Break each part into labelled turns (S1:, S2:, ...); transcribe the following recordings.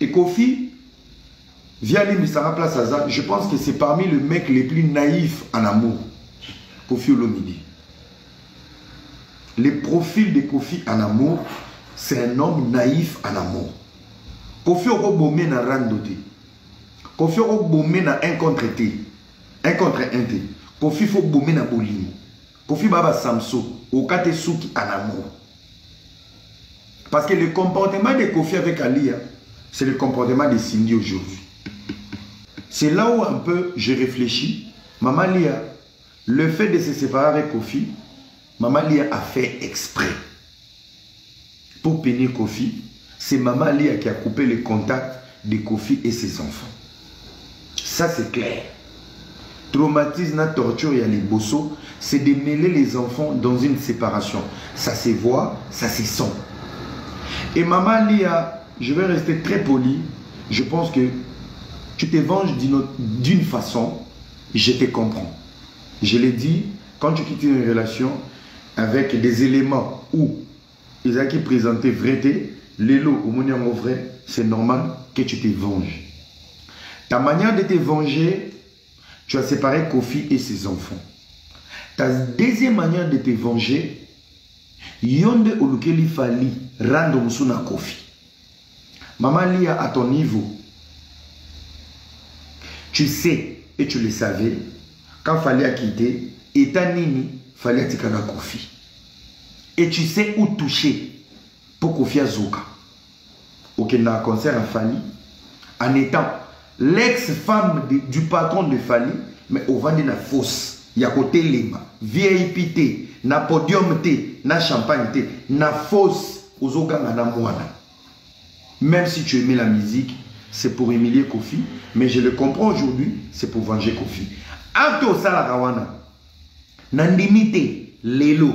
S1: Et Kofi, via l'Imisara Place Aza, je pense que c'est parmi les mecs les plus naïfs en amour. Kofi Olomide. Le profil de Kofi en amour, c'est un homme naïf en amour. Kofi Olomide na randoté. Kofi Olomide na un contre un contre un. Kofi Olomide na bolimo. Kofi Baba Samso, au kate souki en amour. Parce que le comportement de Kofi avec Alia, c'est le comportement de Cindy aujourd'hui. C'est là où un peu je réfléchis. Maman Lia, le fait de se séparer avec Kofi, Maman Lia a fait exprès. Pour punir Kofi, c'est Maman Lia qui a coupé le contact de Kofi et ses enfants. Ça c'est clair. Traumatisme, torture et les bossos, c'est de mêler les enfants dans une séparation. Ça se voit, ça se sent. Et Maman Lia, je vais rester très poli, je pense que tu te venges d'une façon, je te comprends. Je l'ai dit, quand tu quittes une relation avec des éléments où ils ont qui présentaient vérité, l'élo ou mon vrai, c'est normal que tu te venges. Ta manière de te venger, tu as séparé Kofi et ses enfants. Ta deuxième manière de te venger, Yonde Olukeli Fali rendre Moussuna Kofi. Maman Lia, à ton niveau, tu sais et tu le savais, quand Fali a quitté, et Nini, Fali a tikana Kofi. Et tu sais où toucher pour Kofi Azuka. Ok, dans un concert à Fali, en étant l'ex-femme du patron de Fali, mais au vent de la fosse. Il y a côté Lima, VIP T, na podium T, na champagne T, na fosse aux oganga na moana. Même si tu aimais la musique, c'est pour humilier Kofi, mais je le comprends aujourd'hui, c'est pour venger Kofi. Acto Salagawana, Nandimite, Lelo,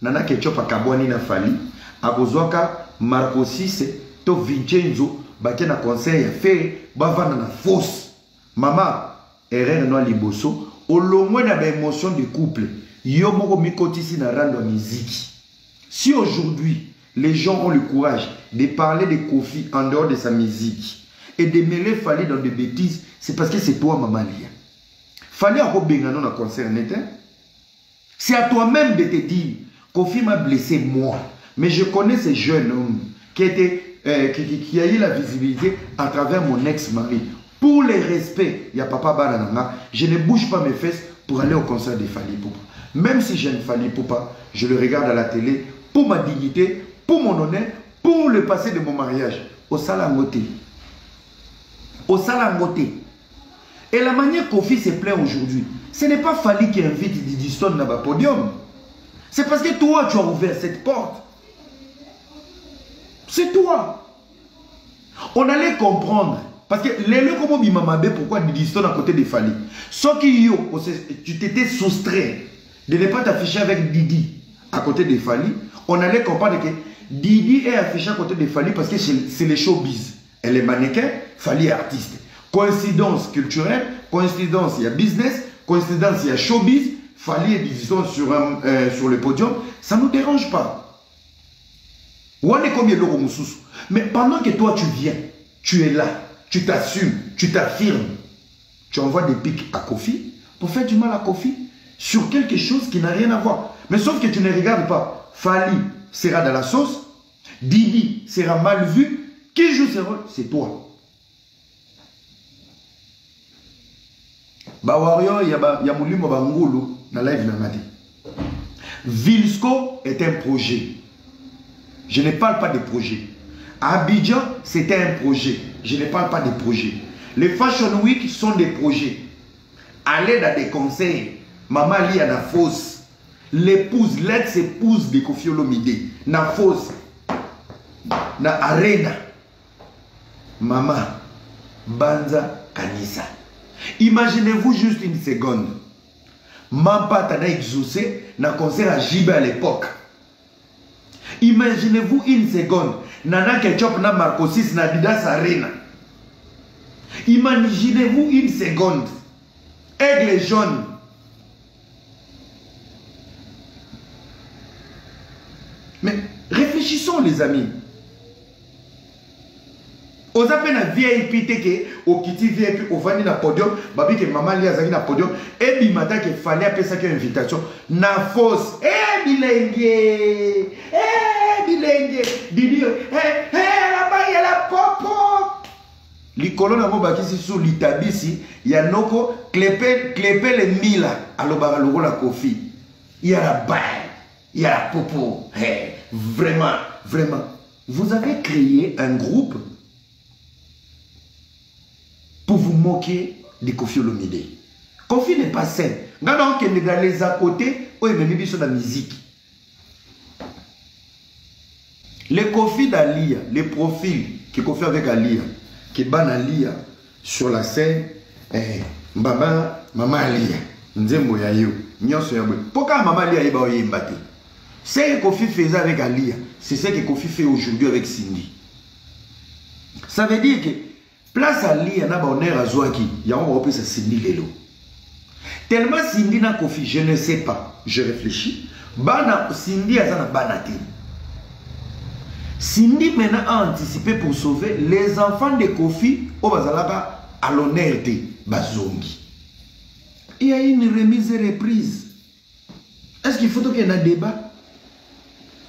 S1: Nana Ketchup a Kabwani na Fali, Abozwaka, Marco Sisse, To Vincenzo, Bakena conseil a fait, Bavana na fosse. Maman, erreur no liboso, au moins dans l'émotion du couple, yo moko mikotisi na rando musique. Si aujourd'hui, les gens ont le courage de parler de Kofi en dehors de sa musique et de mêler Fali dans des bêtises, c'est parce que c'est toi, Maman Lia. Fali a bengano na concert n'était. C'est à toi-même de te dire, Kofi m'a blessé moi, mais je connais ce jeune homme qui a eu la visibilité à travers mon ex-mari. Pour le respect, il y a Papa Barananga, je ne bouge pas mes fesses pour aller au concert de Fali Poupa. Même si j'aime Fali Poupa, je le regarde à la télé pour ma dignité, pour mon honneur, pour le passé de mon mariage. Au Salangoté. Au Salangoté. Et la manière Kofi se plaint aujourd'hui, ce n'est pas Fali qui invite Didi Stone dans le podium. C'est parce que toi, tu as ouvert cette porte. C'est toi. On allait comprendre. Parce que les gens comme Bimamabe, pourquoi Didi Stone à côté de Fali? Sauf que tu t'étais soustrait de ne pas t'afficher avec Didi à côté de Fali. On allait comprendre que Didi est affiché à côté de Fali parce que c'est les showbiz. Elle est mannequin, Fali est artiste. Coïncidence culturelle, coïncidence il y a business, coïncidence il y a showbiz, Fali est Didi Stone sur le podium. Ça ne nous dérange pas. Mais pendant que toi tu viens, tu es là. Tu t'assumes, tu t'affirmes. Tu envoies des pics à Kofi pour faire du mal à Kofi sur quelque chose qui n'a rien à voir. Mais sauf que tu ne regardes pas. Fali sera dans la sauce. Didi sera mal vu. Qui joue ce rôle? C'est toi. Bawario, il y a Moulimo Bangolo dans la live Namadi. Vilsco est un projet. Je ne parle pas de projet. Abidjan, c'était un projet. Je ne parle pas de projet. Les Fashion Week sont des projets. Aller dans des conseils. Maman Lia na fosse. L'épouse, l'ex-épouse de Kofi Olomide. Na fosse. Na arena. Maman. Banza Kanisa. Imaginez-vous juste une seconde. Mampa t'a exaucé na concert à Jibé à l'époque. Imaginez-vous une seconde. Nana Ketchup na Marco 6 na Didas Arena. Imaginez-vous une seconde. Aigle jaune. Mais réfléchissons les amis. Oza pe na VIP te ke o kiti VIP o vandi na podium babi ke maman Lia azaki na podium et bimata ke fallait appeler ça que invitation na fausse bilenge Didi la ba ya la popo likolo na mo bakisi sous litabisi ya noko klepe le mila alobaka lokola Kofi ya la ba ya la popo vraiment vous avez créé un groupe pour vous moquer de Kofi Olomide. Kofi n'est pas sain. Regardons qu'il y a les à côté où il me met sur la musique. Les Kofi d'Alia, les profils que Kofi avec Alia, qui ban Alia sur la scène, maman Alia, Nzembo Yayo, Nyonso Yabwe. Pourquoi maman Alia est ba yembate? Ce que Kofi faisait avec Alia, c'est ce que Kofi fait aujourd'hui avec Cindy. Ça veut dire que place à Lia na bonheur à Zouaki, il y a un repris à Cindy Lelo. Tellement Cindy na Kofi, je ne sais pas, je réfléchis. Bana Cindy a zana banati. Cindy maintenant a anticipé pour sauver les enfants de Kofi au Bazalaba à l'honneur de Bazongi. Il y a une remise et reprise. Est-ce qu'il faut qu'il y ait un débat?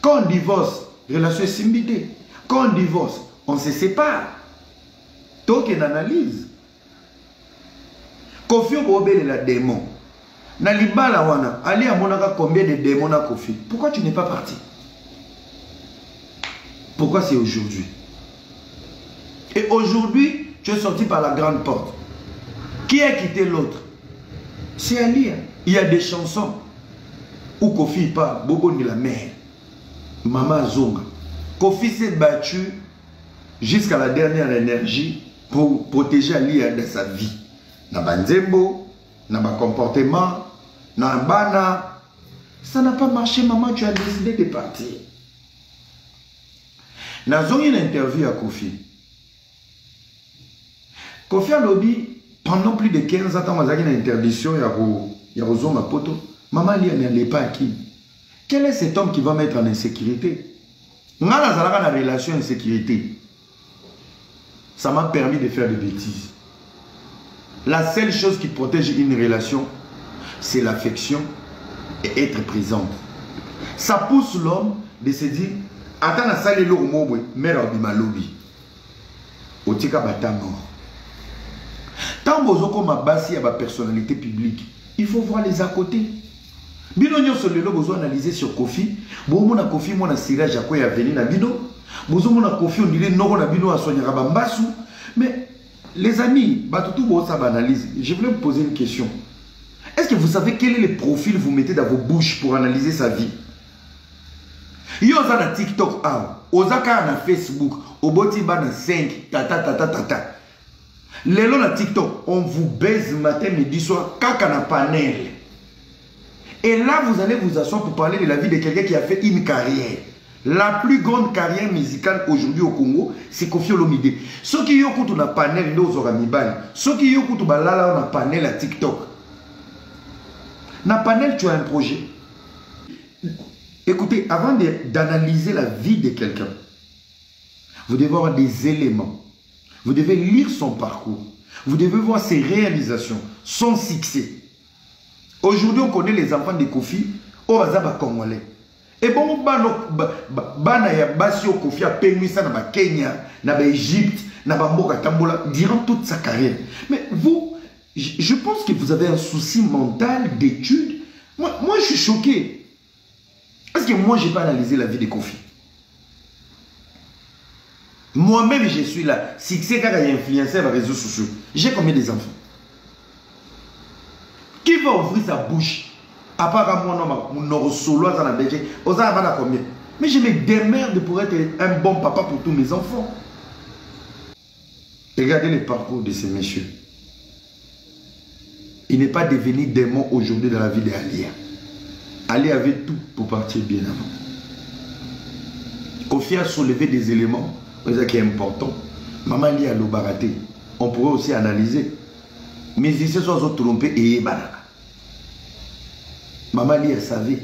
S1: Quand on divorce, relation est simbité. Quand on divorce, on se sépare. Donc, il y a une analyse. Kofi obele la démon. Nalibala wana, Ali a monaka combien de démons à Kofi? Pourquoi tu n'es pas parti? Pourquoi c'est aujourd'hui? Et aujourd'hui, tu es sorti par la grande porte. Qui a quitté l'autre? C'est Ali. Il y a des chansons où Kofi parle, Bobo ni la mère, Maman Zonga. Kofi s'est battu jusqu'à la dernière énergie pour protéger Ali de sa vie. Na banzembo, na ba comportement, na bana. Ça n'a pas marché, maman, tu as décidé de partir. Nous avons une interview à Kofi. Kofi a lobby pendant plus de 15 ans, on a une interdiction, il y a ma poto. Maman n'allait pas à qui? Quel est cet homme qui va mettre en insécurité? On a la relation insécurité. Ça m'a permis de faire des bêtises. La seule chose qui protège une relation, c'est l'affection et être présente. Ça pousse l'homme de se dire, attends la salle l'eau mobwe, mère obima lobby. Otika bata mort. Tant que ma basi à ma personnalité publique, il faut voir les à côté. Bino nyonso lelo besoin analyser sur Kofi. Bon mon Kofi mon sirage à quoi y a venu na bino. Bozo mon Kofi on dirait non na bino a soigner Bambasu. Mais les amis, tout bon ça analyse. Je voulais vous poser une question. Est-ce que vous savez quel est le profil que vous mettez dans vos bouches pour analyser sa vie? Yo za na TikTok ozaka na Facebook, oboti ba na 5 tata. Lelo na TikTok, on vous baise matin, midi, soir, kaka na panel. Et là, vous allez vous asseoir pour parler de la vie de quelqu'un qui a fait une carrière. La plus grande carrière musicale aujourd'hui au Congo, c'est Kofi Olomide. Ceux qui ont un panel, ils ont un ceux qui ont un panel à TikTok. Dans panel, tu as un projet. Écoutez, avant d'analyser la vie de quelqu'un, vous devez avoir des éléments. Vous devez lire son parcours. Vous devez voir ses réalisations, son succès. Aujourd'hui, on connaît les enfants de Kofi au Azaba Congolais. Et bon, bana ya basio Kofi a permis ça dans le Kenya, dans l'Égypte, dans Mboka Tambola, durant toute sa carrière. Mais vous, je pense que vous avez un souci mental d'études. Moi, je suis choqué. Parce que moi, je n'ai pas analysé la vie de Kofi. Moi-même, je suis là. Si c'est quand il y a influencé sur les réseaux sociaux, j'ai combien d'enfants? Qui va ouvrir sa bouche? À part moi, mon solo, combien? Mais je me démerde pour être un bon papa pour tous mes enfants. Regardez le parcours de ces messieurs. Il n'est pas devenu démon aujourd'hui dans la vie d'Alia. Ali avait tout pour partir bien avant. Kofi a soulevé des éléments qui est important. Maman Lia l'obaraté. On pourrait aussi analyser. Mais ils se sont trompés et baraka. Maman Lia savait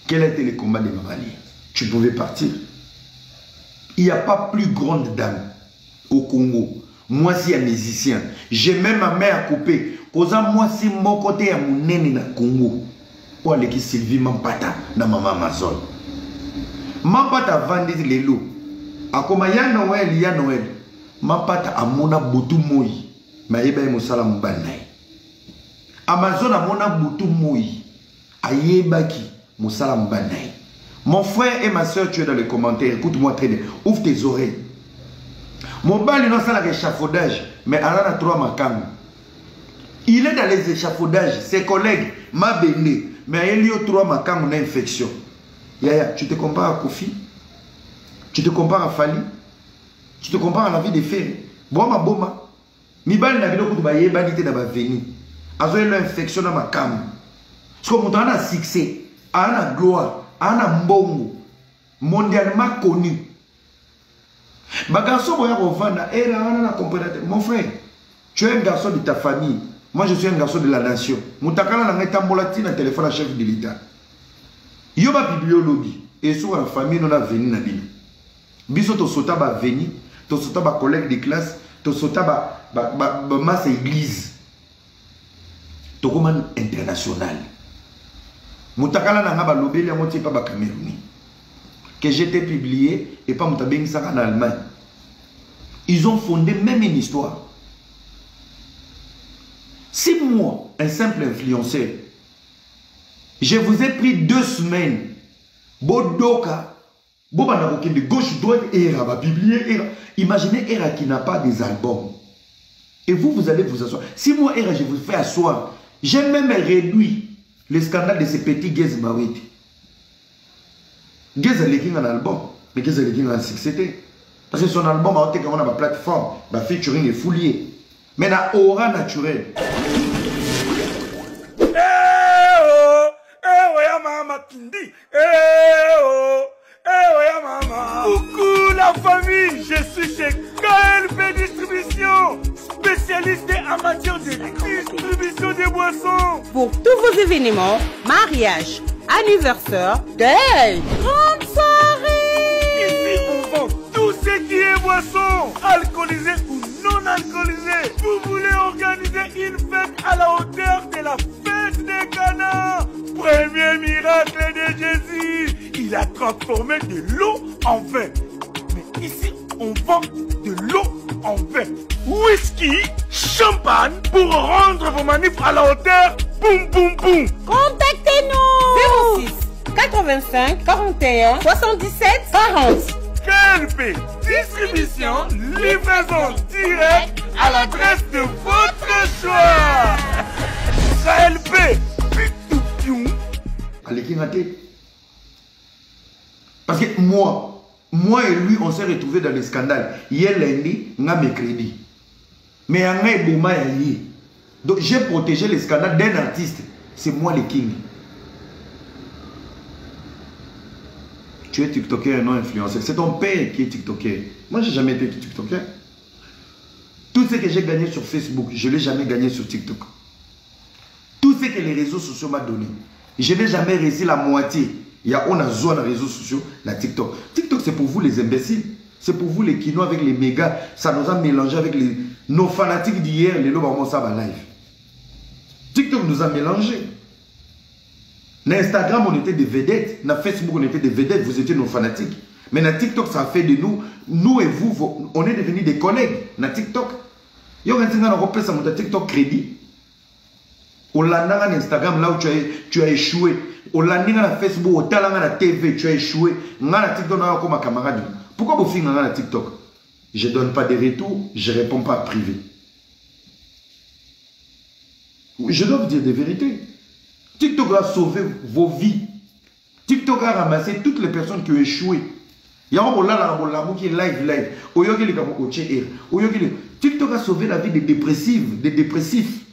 S1: quel était le combat de Maman Lia. Tu pouvais partir. Il n'y a pas plus grande dame au Congo. Moi, si un musicien, j'ai même ma mère à couper. Causa moi, si mon côté à mon nez na Congo. Pour aller qui Sylvie Mampata na maman Amazon. Mampata vandi les loups. A comme ya Noël. Mampata a mona botu moi. Ma yeba e mosala mbanai. Amazon a mona botu moi. A yeba ki mosala mbanai. Mon frère et ma soeur, tu es dans les commentaires. Écoute-moi très bien. Ouvre tes oreilles. Mon bal, il n'a pas l'échafaudage, mais Alain a 3 makang. Il est dans les échafaudages. Ses collègues, m'a béni, mais il y a 3 makang, on a infection. Yaya, tu te compares à Kofi? Tu te compares à Fali? Tu te compares à la vie des fers? Boma boma. Mi bal n'a pas de baye, banité dans ma veni. Azo il a infection dans ma cam. Parce que mon temps a succès, a gloire, a mbongo, mondialement connu. Mon frère, tu es un garçon de ta famille. Moi, je suis un garçon de la nation. Moutakala n'a pas de téléphone à chef de l'État. Il y a une bibliologie. Et sur la famille, on a venu. Biso to sota ba veni, to sota ba collègue de classe, to sota ba masse église. To commande international. Moutakala n'a pas lobé les moitié pas ba Camerouni. Que j'étais publié et pas Moutabeng ça en Allemagne. Ils ont fondé même une histoire. Si moi, un simple influenceur, je vous ai pris 2 semaines, Bodoka, Bobanarokin de gauche, droite, Era, va publier, Era. Imaginez Era qui n'a pas des albums. Et vous allez vous asseoir. Si moi, Era, je vous fais asseoir, j'ai même réduit le scandale de ces petits Gez Mawiti. Gez a l'écrit un album, mais Gez a l'écrit un succès. Parce que son album a été comme une plateforme, ma featuring est foulier. Mais la aura naturelle.
S2: Coucou la famille, je suis chez KLP Distribution, spécialiste en matière de distribution des boissons.
S3: Pour tous vos événements, mariage, anniversaire, deuil, grande soirée.
S2: Ici on vend tout ce qui est boisson, alcoolisé ou non alcoolisé. Vous voulez organiser une fête à la hauteur de la fête des Canards. Premier miracle de Jésus, il a transformé de l'eau en vin. Mais ici, on vend de l'eau en vin. Whisky, champagne, pour rendre vos manifs à la hauteur. Boum, boum, boum.
S3: Contactez-nous 06 85 41 77 40.
S2: KLP Distribution, livraison directe à l'adresse de votre choix. KLP.
S1: Parce que moi et lui, on s'est retrouvés dans le scandale. Hier lundi, on a mercredi. Mais on a eu donc j'ai protégé le scandale d'un artiste. C'est moi le king. Tu es TikToker et non influenceur. C'est ton père qui est TikToker. Moi, j'ai jamais été TikToker. Tout ce que j'ai gagné sur Facebook, je ne l'ai jamais gagné sur TikTok. Tout ce que les réseaux sociaux m'ont donné, je n'ai jamais réussi la moitié. Il y a on a zone dans les réseaux sociaux, la TikTok. TikTok, c'est pour vous les imbéciles. C'est pour vous les kinois avec les mégas. Ça nous a mélangé avec nos fanatiques d'hier, les lobes ça va live. TikTok nous a mélangé. Dans Instagram, on était des vedettes. Dans Facebook, on était des vedettes. Vous étiez nos fanatiques. Mais dans TikTok, ça a fait de nous et vous, on est devenus des collègues. Dans TikTok, il y a un TikTok crédit. Au lendemain Instagram, là où tu as échoué. Au lendemain Facebook, au talent la TV, tu as échoué. Dans TikTok, comme un camarade. Pourquoi vous faites dans TikTok? Je ne donne pas de retour, je ne réponds pas privé. Je dois vous dire des vérités. TikTok a sauvé vos vies. TikTok a ramassé toutes les personnes qui ont échoué. Il y a un qui est live. TikTok a sauvé la vie des dépressifs.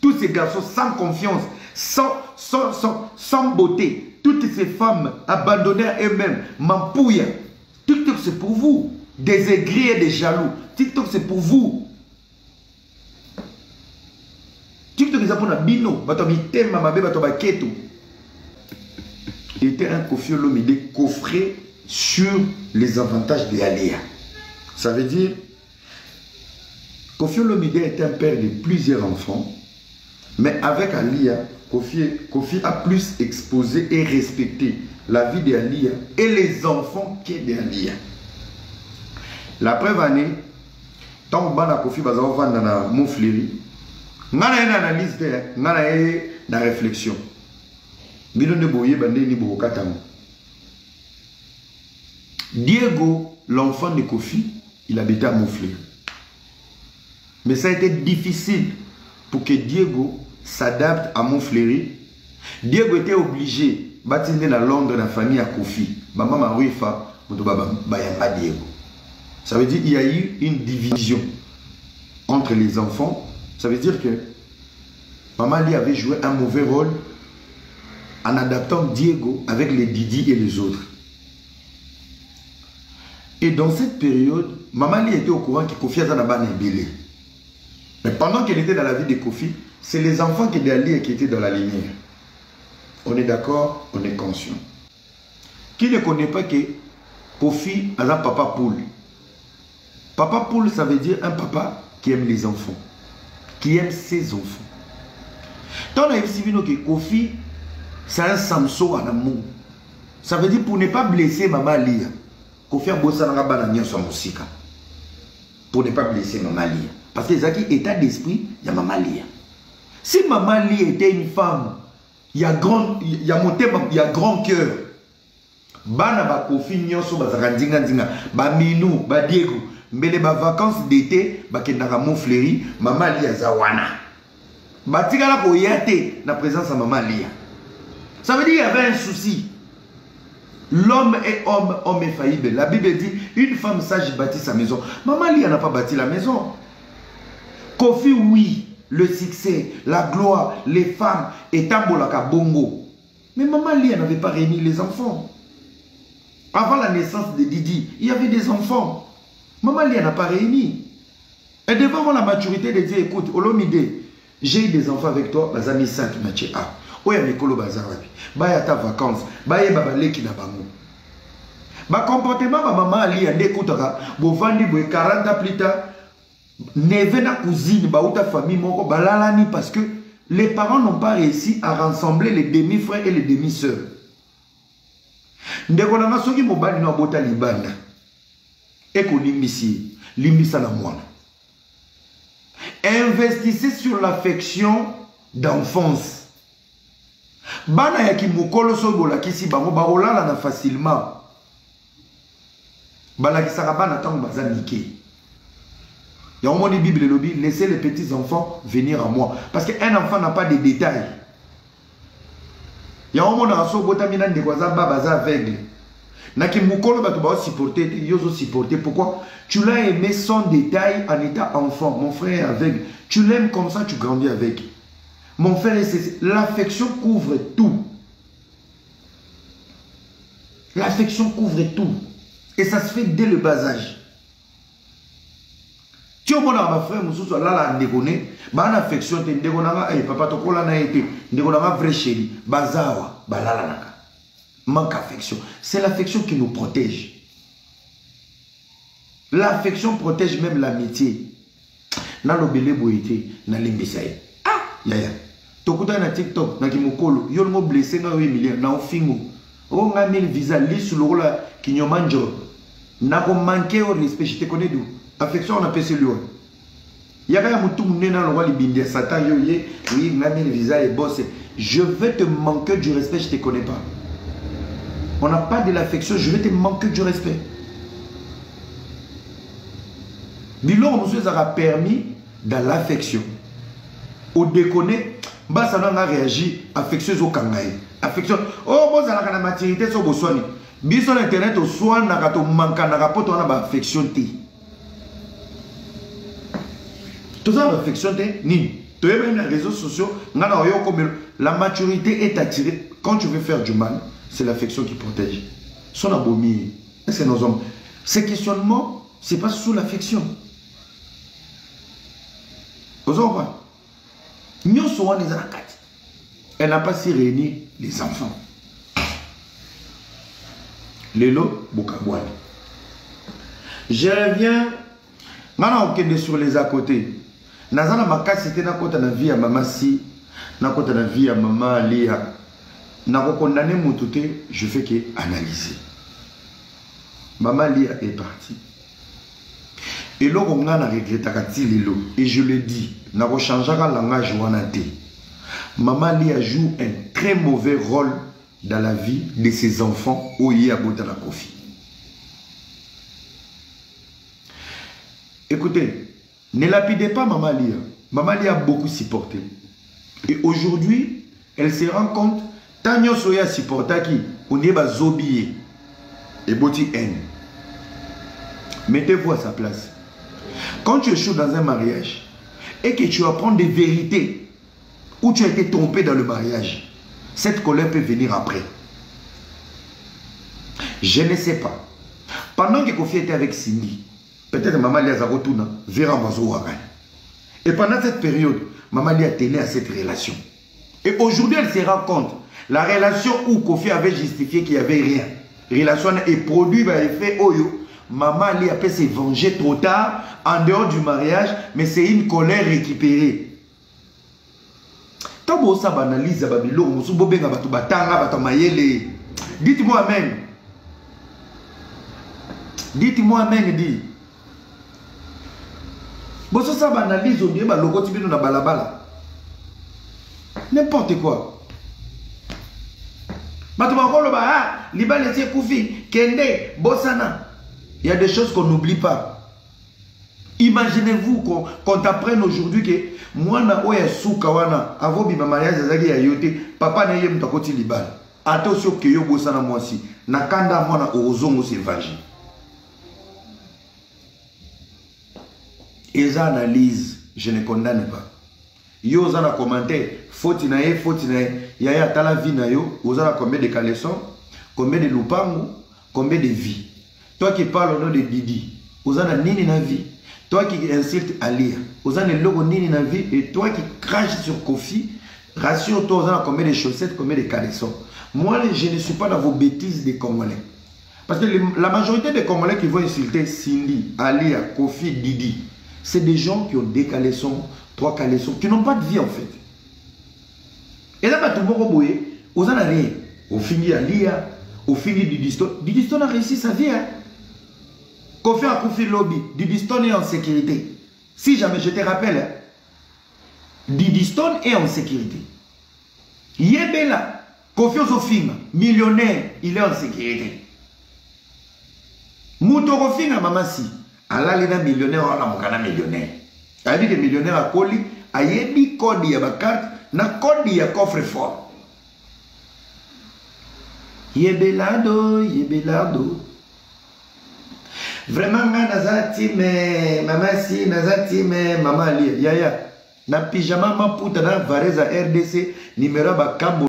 S1: Tous ces garçons sans confiance, sans beauté. Toutes ces femmes abandonnées à eux-mêmes, mampouilles. TikTok c'est pour vous. Des aigris et des jaloux. TikTok c'est pour vous. TikTok c'est pour bino. Il était un cofiolo, mais des coffrets sur les avantages des aléas. Ça veut dire, Kofi Olomide est un père de plusieurs enfants, mais avec Alia, Kofi a plus exposé et respecté la vie d'Alia et les enfants qui est d'Alia. La preuve année, tant que Kofi Bazao va dans mon fléri, on a une analyse, on a une réflexion. Diego, l'enfant de Kofi, il habitait à Montfleury. Mais ça a été difficile pour que Diego s'adapte à Montfleury. Diego était obligé de baptiser dans Londres la famille à Kofi. Maman Marouifa, Diego. Ça veut dire qu'il y a eu une division entre les enfants. Ça veut dire que Maman Li avait joué un mauvais rôle en adaptant Diego avec les Didi et les autres. Et dans cette période, Maman Li était au courant que Kofi a un belé. Mais pendant qu'elle était dans la vie de Kofi, c'est les enfants qui étaient qui étaient dans la lumière. On est d'accord, on est conscient. Qui ne connaît pas que Kofi a un papa poule? Papa poule, ça veut dire un papa qui aime les enfants, qui aime ses enfants. Tant on a vu que Kofi, c'est un Samson en amour. Ça veut dire pour ne pas blesser Maman Lia, Kofi a bossé dans la banane sur musique. Pour ne pas blesser Maman Lia. Parce que c'est état d'esprit, il y a Maman Lia. Si Maman Lia était une femme, il y a grand cœur. Bana ba Kofi nyonso bazakandinga ndinga, ba Minou, ba Diego, mais les vacances d'été, ba kendaka Montfleury, Maman Lia zawana. Ba tigala ko yate na présence de Maman Lia. Ça veut dire qu'il y avait un souci. L'homme est homme, homme est faillible. La Bible dit, une femme sage bâtit sa maison. Maman Lia n'a pas bâti la maison. Kofi, oui, le succès, la gloire, les femmes, et Tambolaka Bongo. Mais Maman Lia n'avait pas réuni les enfants. Avant la naissance de Didi, il y avait des enfants. Maman Lia n'a pas réuni. Et devant avoir la maturité de dire, écoute, Olomide, j'ai eu des enfants avec toi, Bazami 5, Mathieu A. Oya Mikolo Bazarabi. Baya ta vacances. Baya babaleki na bango. Ba comportement ba maman ali ande kutaka. Bo vandi bo 40 ans plus tard. Neve na cousine ba uta famille moko balalani parce que les parents n'ont pas réussi à rassembler les demi-frères et les demi-sœurs. Ndeko na soki mobali na bota libanda. Eko limbisi, limbisa na mwana. Investissez sur l'affection d'enfance. Bana yaki mukolo so bolakisi bango baolala na facilement. Balakisaka bana tango bazanike. Il y a au moins une Bible lobby, laissez les petits enfants venir à moi. Parce qu'un enfant n'a pas de détails. Il y a au moins un so botamina de kwaza babaza aveugle. Naki mukolo bato ba supporter, yozo supporter. Pourquoi? Tu l'as aimé sans détail en état enfant. Mon frère est aveugle. Tu l'aimes comme ça, tu grandis avec. Mon frère, l'affection couvre tout. L'affection couvre tout. Et ça se fait dès le bas âge. Tu as ma frère, mon là, la ndégone, ma affection, tu ndégonanga, eh, papa, tu kola na été, ndégonanga vrai chéri, bazawa, balala naka. Manque affection. C'est l'affection qui nous protège. L'affection protège même l'amitié. Na lobele boité, na limbisaye. Ah, yaya. Tokuta na TikTok, na kimokolo, yo mo blessé na 8 millions, na ofingo. O nga mil visa li sur le rôle qui n'y manjo. Na ko manquer au respect, je te connais d'où. Affection on appelle celui-là. Yaka mutu munena lo wali bindi satan yo ye, oui, nga mil visa et boss. Je vais te manquer du respect, je te connais pas. On n'a pas de l'affection, je vais te manquer du respect. Bilon nous a permis dans l'affection. Au déconner, bah ça n'a réagi affectueuse au kangaï. Affection. Oh, bon, ça n'a pas de maturité sur vos soins. Bis sur internet, au soin, n'a pas de manque, n'a pas de affection. Tout ça, affection, ni. Tu es même les réseaux sociaux, la maturité est attirée. Quand tu veux faire du mal, c'est l'affection qui protège. Son abomi, c'est nos hommes. Ces questionnements, c'est pas sous l'affection. Vous comprenez? Elle n'a pas si réuni les enfants. Lelo Bokabouane. Je reviens Ngana okende sur les à côté. Nazana makasi te na kota na vie ya mama si, na kota na vie ya mama Lia. Na condamné mutu te, je fais que analyser. Mama Lia est partie. Et là, on a regretté et je le dis, na ko changera langage wana te. Mama Lia joue un très mauvais rôle dans la vie de ses enfants au Yabota la Kofi. Écoutez, ne lapidez pas Mama Lia. Mama Lia a beaucoup supporté. Et aujourd'hui, elle se rend compte, Tanyo Soya supporta qui, on est bas zobier et boti haine. Mettez-vous à sa place. Quand tu échoues dans un mariage et que tu apprends des vérités où tu as été trompé dans le mariage, cette colère peut venir après. Je ne sais pas. Pendant que Kofi était avec Cindy, peut-être Maman Lia Zarotuna verra Mazouaran. Et pendant cette période, Maman Lia tenait à cette relation. Et aujourd'hui, elle se rend compte, la relation où Kofi avait justifié qu'il n'y avait rien, relation est produit par effet Oyo, Maman Lia peut se venger trop tard, en dehors du mariage, mais c'est une colère récupérée. Dites-moi Amen. Dites-moi Amen, dit. Bosso ça banalise, on dit, na balabala. N'importe quoi. Il y a des choses qu'on n'oublie pas. Imaginez-vous qu'on t'apprenne aujourd'hui que moi na oya souka wana avobi ma mariage azaki ya yote papa na yé mutakoti libala. Attention que yo bosana moi si na kanda mwana ozongo se vaji. Et ça analyse, je ne condamne pas. Yo zana commentaire, faute na yaya tala vie na yo, ozana combien de caleçons, combien de lupango, combien de vie. Toi qui parles au nom de Didi, ozana nini na vie. Toi qui insultes Alia, ozana logo nini na vie, et toi qui craches sur Kofi, rassure-toi, ozana combien de chaussettes, combien de caleçons. Moi, je ne suis pas dans vos bêtises des Congolais. Parce que la majorité des Congolais qui vont insulter Cindy, Alia, Kofi, Didi, c'est des gens qui ont des caleçons, 3 caleçons, qui n'ont pas de vie en fait. Et là, tout le monde vous en avez. Au fini Alia, au fini Didi Stone a réussi sa vie. Hein? Kofi a Kofi Lobby, Didi Stone est en sécurité. Si jamais je te rappelle, hein, Didi Stone est en sécurité. Yebela, Kofi Ozofima, millionnaire, il est en sécurité. Moutorofina Mamasi. Allah est un millionnaire, on a un millionnaire. Il a dit que millionnaire à Koli, a yebi code ya carte, na code ya coffre fort. Yebelado, yebelado. Vraiment, nazati me, maman si, nazati me, maman Lia, yaya. Na pyjama ma puta na vareza RDC, numéro ba kambo.